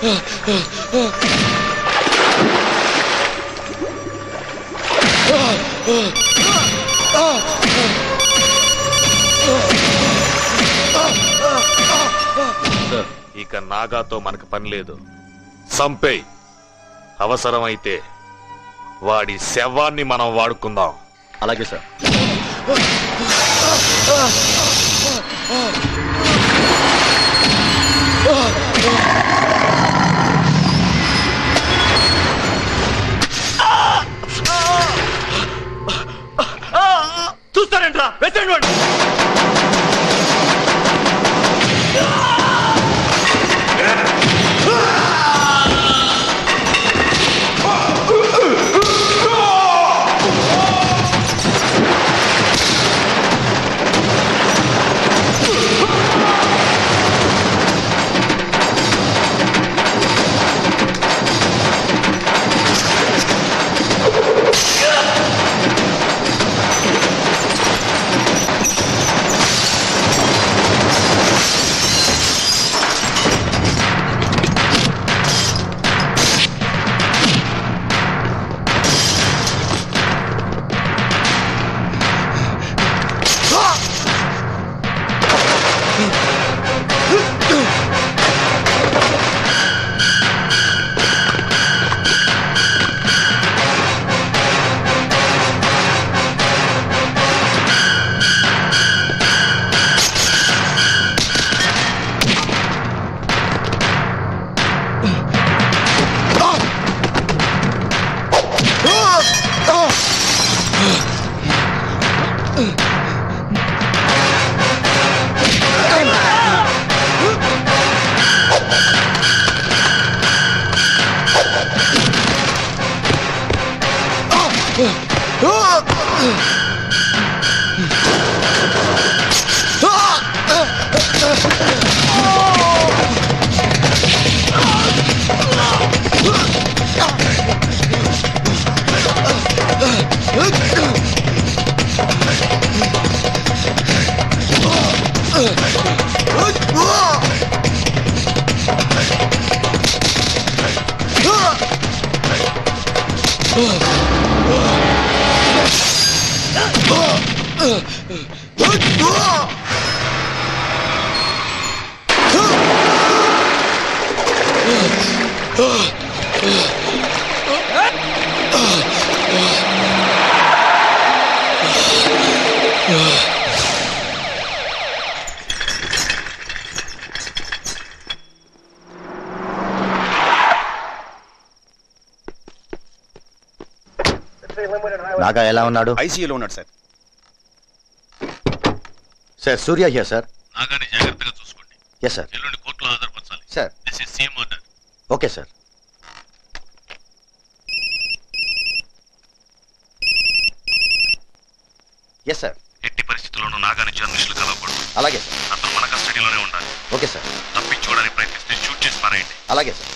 ఇక నాగాతో మనకు పని లేదు. సంపేయ్. అవసరమైతే వాడి శవాన్ని మనం వాడుకుందాం. అలాగే సార్. చూస్తారేంట్రా? వెచ్చండి వాడిని. నాగా ఎలా ఉన్నాడు? ఐసీయూలో ఉన్నాడు sir. Sir Surya here sir. నాగాని జాగ్రత్తగా చూసుకోండి. Yes sir. ఎల్లుండి కోర్టులో హాజరుపరచాలి. Sir. This is CM order. Okay sir. Yes sir. ఎట్టి పరిస్థితుల్లోనూ నాగాని జర్నలిస్టులు కలవకూడదు. అలాగే సార్. అతను మన కస్టడీలోనే ఉండాలి. Okay sir. తప్పించుకోవడానికి ప్రయత్నిస్తే షూట్ చేసి పారేయండి. అలాగే సార్.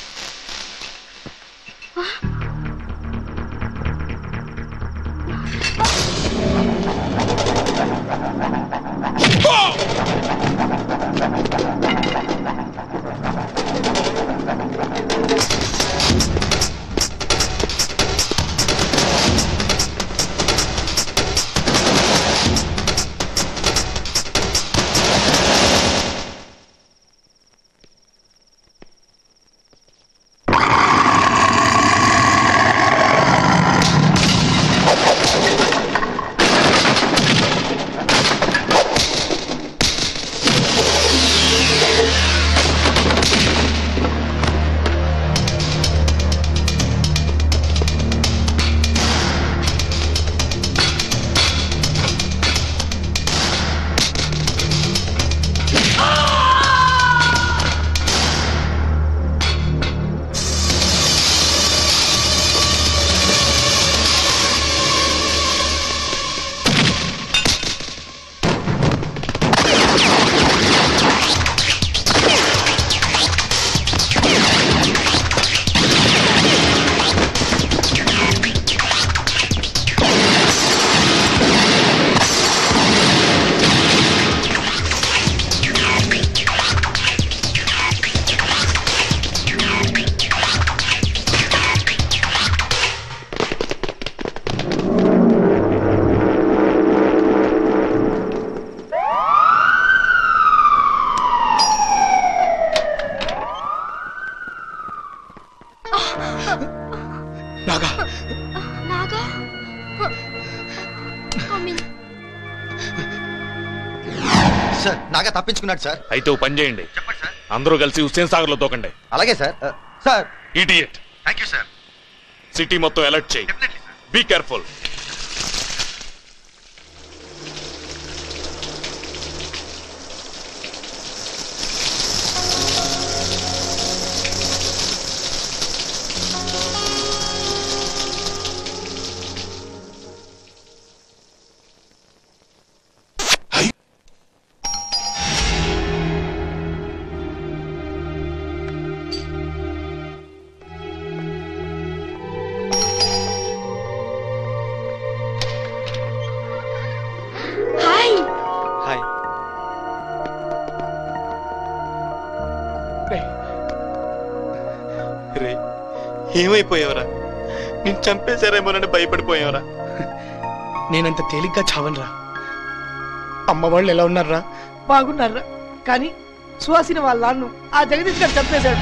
మమ్మీ. సార్ నాగా తప్పించుకున్నాడు సార్. అయితే ఓ పని చేయండి, చెప్పండి సార్. అందరూ కలిసి హుస్సేన్ సాగర్ లో తోకండి. అలాగే sir. Sir idiot, thank you sir. City మొత్తం అలర్ట్ చేయి. Be careful. హాయ్. హాయ్. రే ఏమైపోయావరా? నేను చంపేశారేమోనని భయపడిపోయావరా? నేనంత తేలిగ్గా చావనరా. అమ్మ వాళ్ళు ఎలా ఉన్నారా? బాగున్నారా? కానీ సుహాసిని వాళ్ళ నాన్ను ఆ జగదీష్ గారు చంపేశాడు.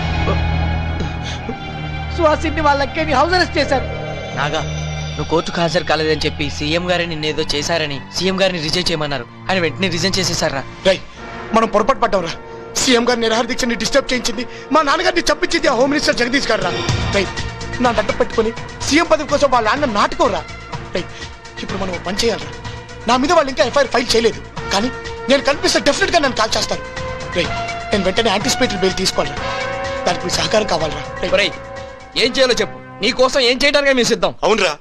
సుహాసిని వాళ్ళ అక్కని హౌస్ అరెస్ట్ చేశారు. నాగా, నువ్వు కోర్టుకు హాజరు కాలేదని చెప్పి సీఎం గారు నిన్నేదో చేశారని సీఎం గారిని రిజైన్ చేయమన్నారు. ఆయన వెంటనే రిజైన్ చేసేసారా? రై, మనం పొరపాటు పడ్డావురా. సీఎం గారి నిరాహార దీక్షని డిస్టర్బ్ చేయించింది, మా నాన్నగారిని చంపించింది ఆ హోమ్ మినిస్టర్ జగదీష్ గారు రా. రై, నా దగ్గర పెట్టుకుని సీఎం పదవి కోసం వాళ్ళ అన్న నాటుకోరా. రై, ఇప్పుడు మనం పని చేయాలరా. నా మీద వాళ్ళు ఇంకా ఎఫ్ఐఆర్ ఫైల్ చేయలేదు, కానీ నేను కనిపిస్తే డెఫినెట్ గా నన్ను కాల్ చేస్తారు. రై, నేను వెంటనే యాంటిసిపేటరీ బెయిల్ తీసుకోవాలరా. దానికి మీ సహకారం కావాలరా. రేయ్, ఏం చేయాలో చెప్పు. నీ కోసం ఏం చేయడానికి మేము సిద్ధం. అవునరా.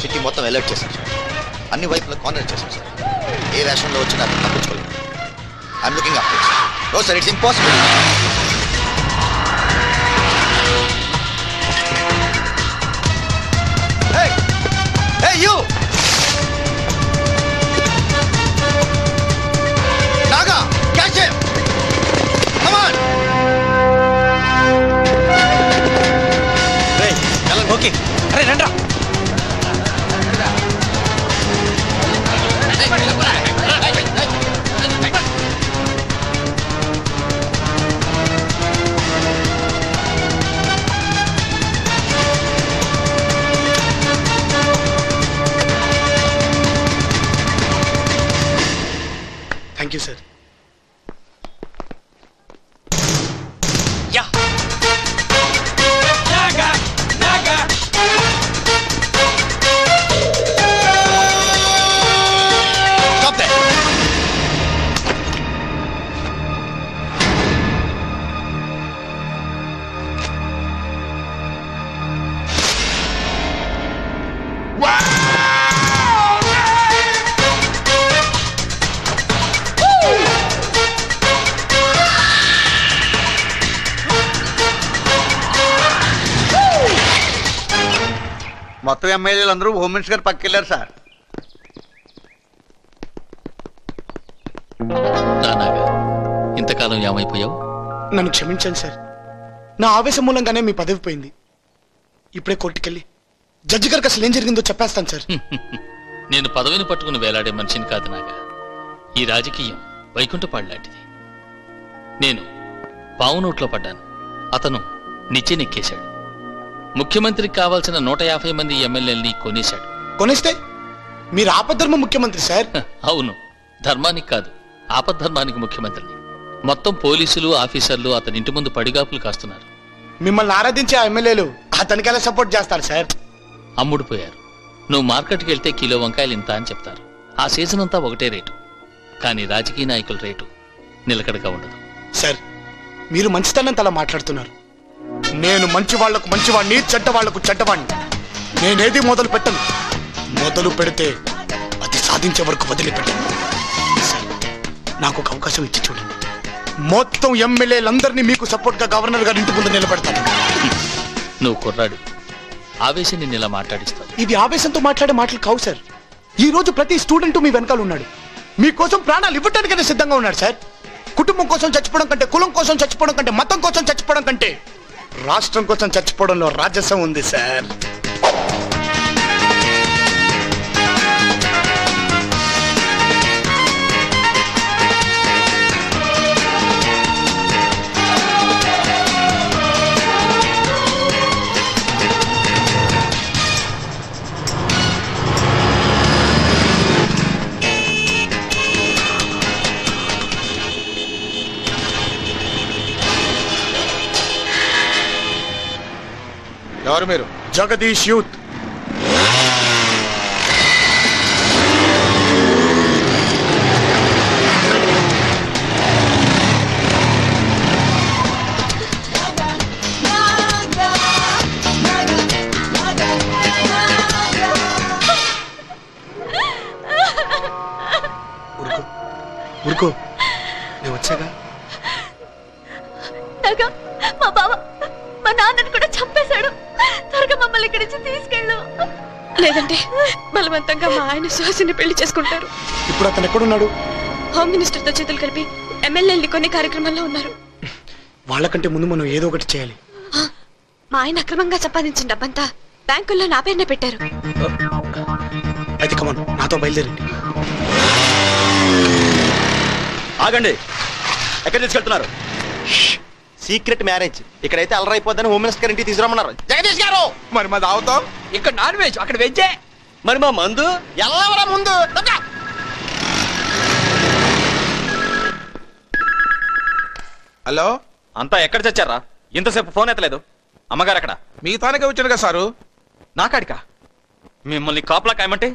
సిటీ మొత్తం అలర్ట్ చేశాం సార్. అన్ని వైపులా కాన్సన్ట్రేట్ చేశాం సార్. ఏ రేషన్లో వచ్చినా అతను తప్పించుకోలేదు. I'm looking up sir. No sir, it's impossible. Hey you! Naga, catch him! Come on! రేయ్, ఓకే. అరే రండ్రా. Thank you sir. Yeah. Stop there! మొత్తం ఎమ్మెల్యేలు అందరూ హోమ్ మినిస్టర్ గారు పక్కకెళ్ళారు సార్. నానాగా ఇంతకాలం ఏమైపోయావు? నన్ను క్షమించండి సార్. నా ఆవేశం మూలంగానే మీ పదవి పోయింది. ఇప్పుడే కోర్టుకెళ్ళి జడ్జి గారికి అసలు ఏం జరిగిందో చెప్పేస్తాను సార్. నేను పదవిని పట్టుకుని వేలాడే మనిషిని కాదు నాగా. ఈ రాజకీయం వైకుంఠపాడు లాంటిది. నేను పావు నోట్లో పడ్డాను, అతను నిచ్చెనెక్కేశాడు. ముఖ్యమంత్రికి కావాల్సిన 150 మంది ఎమ్మెల్యేలని కొనేశాడు. కొనేస్తే మీరు ఆపద్ధర్మ ముఖ్యమంత్రి సార్. అవును, ధర్మానికి కాదు, ఆపద్ధర్మానికి ముఖ్యమంత్రిని. మొత్తం పోలీసులు ఆఫీసర్లు అతని ఇంటి ముందు పడిగాపులు కాస్తున్నారు. మిమ్మల్ని ఆరాధించే ఆ ఎమ్మెల్యేలు అతనికి ఎలా సపోర్ట్ చేస్తారు సార్? అమ్ముడుపోయారు. నువ్వు మార్కెట్కి వెళ్తే కిలో వంకాయలు ఇంత అని చెప్తారు. ఆ సీజన్ అంతా ఒకటే రేటు. కానీ రాజకీయ నాయకుల రేటు నిలకడగా ఉండదు. సార్, మీరు మంచితనంతో అలా మాట్లాడుతున్నారు. నేను మంచి వాళ్లకు మంచివాడిని, చెడ్డ వాళ్లకు చెడ్డవాడిని. నేనేది మొదలు పెట్టను. మొదలు పెడితే అది సాధించే వరకు వదిలిపెట్టను. సార్, నాకు ఒక అవకాశం ఇచ్చి చూడండి. మొత్తం ఎమ్మెల్యేలందరినీ మీకు సపోర్ట్ గా గవర్నర్ గారి ఇంటి ముందు నిలబెడతాను. నువ్వు కుర్రాడు, ఆవేశం నిన్ను ఇలా మాట్లాడిస్తావు. ఇది ఆవేశంతో మాట్లాడే మాటలు కావు సార్. ఈ రోజు ప్రతి స్టూడెంట్ మీ వెనకాల ఉన్నాడు. మీకోసం ప్రాణాలు ఇవ్వడానికైనా సిద్ధంగా ఉన్నాడు సార్. కుటుంబం కోసం చచ్చిపోవడం కంటే, కులం కోసం చచ్చిపోవడం కంటే, మతం కోసం చచ్చిపోవడం కంటే రాష్ట్రం కోసం చచ్చిపోవడంలో రాజసం ఉంది సార్. ఎవరు మీరు? జగదీష్ యూత్. ఊరుకో, నేను వచ్చాగా. మా బావ మా నాన్నని కూడా చంపేశాడు. త్వరగా మమ్మల్ని ఇక్కడి నుంచి తీసుకెళ్ళు, లేదంటే బలవంతంగా మా ఆయన సుహాసిని పెళ్లి చేసుకుంటారు. ఇప్పుడు అతను ఎక్కడున్నాడు? హోమ్ మినిస్టర్ తో చేతులు కలిపి ఎమ్మెల్యేలు కొన్ని కార్యక్రమాల్లో ఉన్నారు. వాళ్ళకంటే ముందు మనం ఏదో ఒకటి చేయాలి. మా ఆయన అక్రమంగా సంపాదించిన డబ్బంతా బ్యాంకుల్లో నా పేరునే పెట్టారు. అయితే కమన్, నాతో బయలుదేరండి. ఆగండి, ఎక్కడ తీసుకెళ్తున్నారు? Secret marriage. ఇక్కడైతే అలరైపోద్దని హోమ్ మినిస్టర్ గారి ఇంటికి తీసుకురమ్మన్నారు. జగదీష్ గారు, మరి మా దావుతాం ఇక్కడ నాన్ వెజ్, అక్కడ వెజ్జే. మరి మా మందు ఎల్లవరా ముందు. హలో, అంతా ఎక్కడ చచ్చారా? ఇంతసేపు ఫోన్ ఎత్తలేదు. అమ్మగారు ఎక్కడ? మీ తానకే వచ్చాను కదా సారు. నాకాడికా? మిమ్మల్ని కాపలా కాయమంటే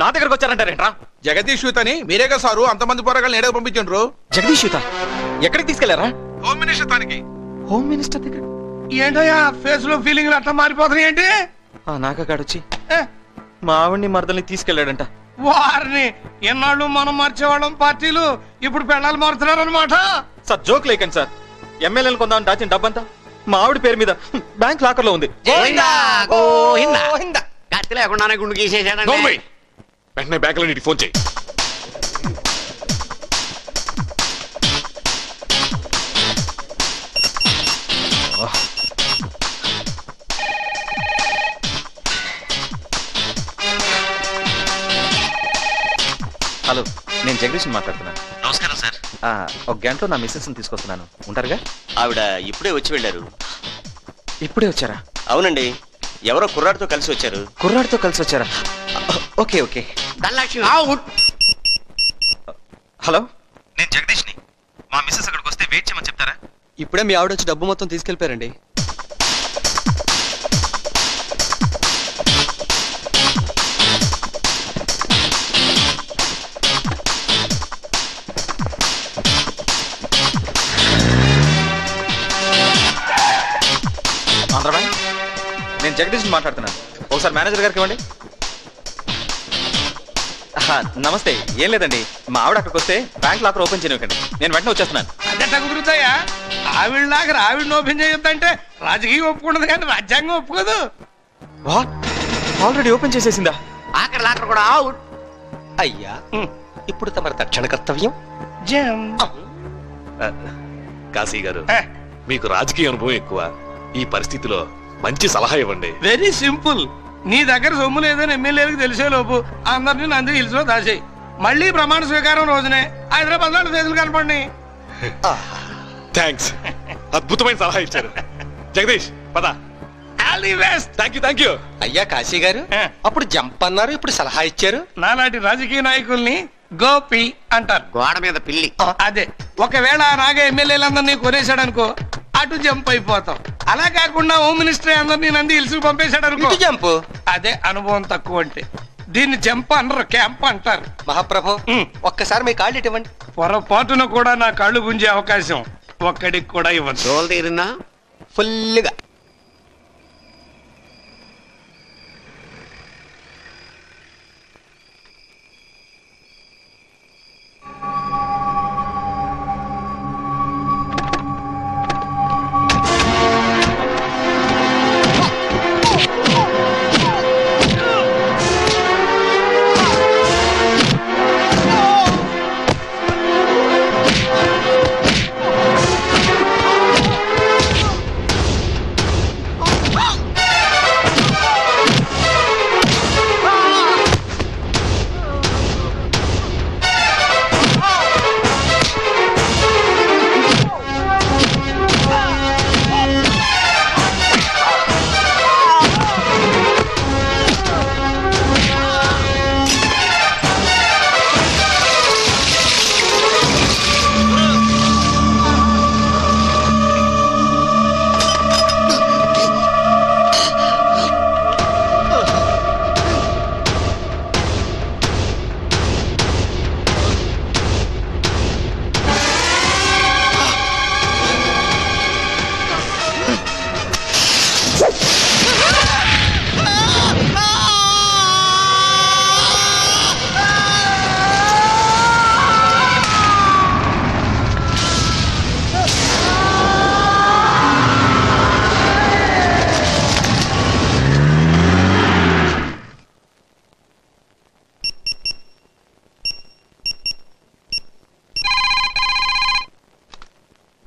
నా దగ్గరకు వచ్చారంటారేంట్రా? జగదీష్ యూత్ అని మీరేగా సారు అంతమంది పోరగాళ్ళని ఏడగా పంపించండ్రు. జగదీష్ యూత ఎక్కడికి తీసుకెళ్లారా? హోమ్ మినిస్టర్ తానికి. హోమ్ మినిస్టర్ దగ్గర? ఏంటయ్యా ఫేస్ లో ఫీలింగ్ అట్లా మారిపోతున్నాయి ఏంటి? ఆ నాకాడొచ్చి మా ఆవిడ్ని మరదల్ని తీసుకెళ్లాడంట. వారిని ఎన్నాళ్ళు మనం మార్చేవాళ్ళం పార్టీలు, ఇప్పుడు పెళ్ళాలు మారుతున్నారు అనమాట. సార్ జోక్ లేకండి సార్. ఎమ్మెల్యేలు కొందామని దాచిన డబ్బంతా మా ఆవిడ పేరు మీద బ్యాంక్ లాకర్ లో ఉంది. లేకుండానే గుండు గీసేసాడు. వెంటనే బ్యాంక్ లో నీటి ఫోన్ చేయి. హలో, నేను జగదీష్ మాట్లాడుతున్నాను. నమస్కారం సార్. ఒక గంటలో నా మిస్సెస్ తీసుకొస్తున్నాను, ఉంటారుగా? ఆవిడ ఇప్పుడే వచ్చి వెళ్ళారు. ఇప్పుడే వచ్చారా? అవునండి, ఎవరో కుర్రాడితో కలిసి వచ్చారు. కుర్రాడితో కలిసి వచ్చారా? Okay okay. హలో, నేను జగదీష్ని. మా మిస్సెస్ అక్కడికి వస్తే వెయిట్ చేయమని చెప్తారా? ఇప్పుడే మీ ఆవిడ వచ్చి డబ్బు మొత్తం తీసుకెళ్ళిపోయారండి. ఆంధ్ర బ్యాంక్, నేను జగదీష్ మాట్లాడుతున్నాను. ఒకసారి మేనేజర్ గారికి ఇవ్వండి. నమస్తే. ఏం లేదండి, మా ఆవిడ అక్కడికి వస్తే బ్యాంక్ లాకర్ ఓపెన్ చేయనివ్వకండి, నేను వెంటనే వచ్చేస్తున్నాను. అదే కుదురుతాయా? ఆవిడ లాగా ఆవిడని ఓపెన్ చేయొద్దంటే రాజకీయం ఒప్పుకుంటది కానీ రాజ్యాంగం ఒప్పుకోదు. ఆల్రెడీ ఓపెన్ చేసేసిందా? ఆఖరి లాకర్ కూడా అవుట్. అయ్యా, ఇప్పుడు తమరి తక్షణ కర్తవ్యం. కాశీ గారు, మీకు రాజకీయ అనుభవం ఎక్కువ. ఈ పరిస్థితిలో మంచి సలహా ఇవ్వండి. Very simple. నీ దగ్గర సొమ్ము లేదని ఎమ్మెల్యేలకు తెలిసే లోపు అందరినీ నంది హిల్స్ లో దాచేయి. మళ్ళీ ప్రమాణ స్వీకారం రోజునే హైదరాబాద్ లో ఫేసులు కనపడి. థ్యాంక్స్, అద్భుతమైన సలహా ఇచ్చారు. జగదీష్ పద. Thank you. అయ్యా కాశీ గారు, అప్పుడు జంప్ అన్నారు, ఇప్పుడు సలహా ఇచ్చారు. నాలాంటి రాజకీయ నాయకుల్ని గోపి అంటారు. గోడ మీద పిల్లి. అదే, ఒకవేళ నాగా ఎమ్మెల్యేలందరినీ కొనేసాడు అనుకో, అటు జంప్ అయిపోతాం. అలా కాకుండా హోమ్ మినిస్టర్ అందరినీ నంది హిల్స్ పంపేశాడు అనుకో, జంప్. అదే అనుభవం తక్కువ అంటే. దీన్ని జంప్ అనరు, క్యాంప్ అంటారు. మహాప్రభు, ఒక్కసారి మీ కాళ్ళు ఇవ్వండి. పొరపాటున కూడా నా కళ్ళు గుంజే అవకాశం ఒక్కడికి కూడా ఇవ్వదు. రోల్ తీరినా ఫుల్గా.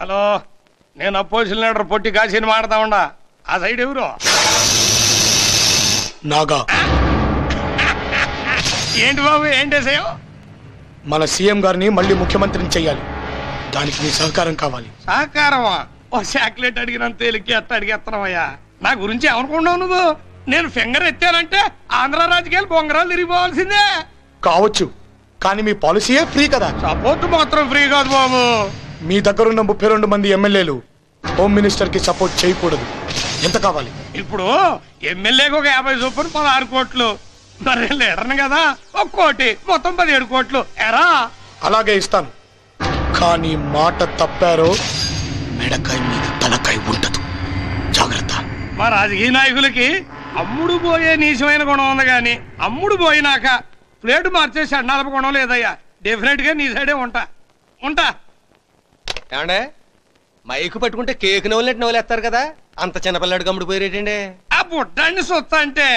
హలో, నేను అపోజిషన్ లీడర్ పొట్టి కాశీని మాడతా ఉండా. ఆ సైడ్ ఎవరు? నాగా. ఏంటి బాబు, ఏంటేసావు? మన సీఎం గారిని మళ్ళీ ముఖ్యమంత్రిని చెయ్యాలి. దానికి మీ సహకారం కావాలి. సహకారమా? ఓ చాక్లెట్ అడిగినంత తేలికి అట్ట అడిగేస్తున్నావయ్యా. నా గురించి ఏమనుకున్నావు నువ్వు? నేను ఫింగర్ ఎత్తానంటే ఆంధ్ర రాజకీయాలు బొంగరాలు తిరిగిపోవాల్సిందే. కావచ్చు, కానీ మీ పాలసీయే ఫ్రీ కదా. సపోర్ట్ మాత్రం ఫ్రీ కాదు బాబు. మీ దగ్గరున్న 32 మంది ఎమ్మెల్యేలు హోమ్ మినిస్టర్ కి సపోర్ట్ చేయకూడదు. ఎంత కావాలి? ఇప్పుడు ఎమ్మెల్యేకి ఒక 50 చొప్పున 16 కోట్లు. మరి లీడర్ని కదా, 1 కోటి, మొత్తం 17 కోట్లు. ఎరా? అలాగే ఇస్తాను, కానీ మాట తప్పారో మెడకాయ మీద తలకాయ ఉండదు. జాగ్రత్త. మా రాజకీయ నాయకులకి అమ్ముడు పోయే నీచమైన గుణం ఉంది, కానీ అమ్ముడు పోయినాక ప్లేటు మార్చేసి అన్నాలప గుణం లేదయ్యా. డెఫినెట్ గా నీ సైడే ఉంటా. ఏమండే, మైకు పట్టుకుంటే కేక్ నవ్వులెట్టు నవ్వులేస్తారు కదా, అంత చిన్నపిల్లాడు గమ్ముడు పోయేటండి. ఆ బుడ్డాన్ని సొత్త అంటే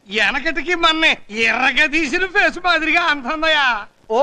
వెనకటికి మన్నే ఎర్రగా తీసిన ఫేస్ మాదిరిగా అంటుందయ్యా. ఓ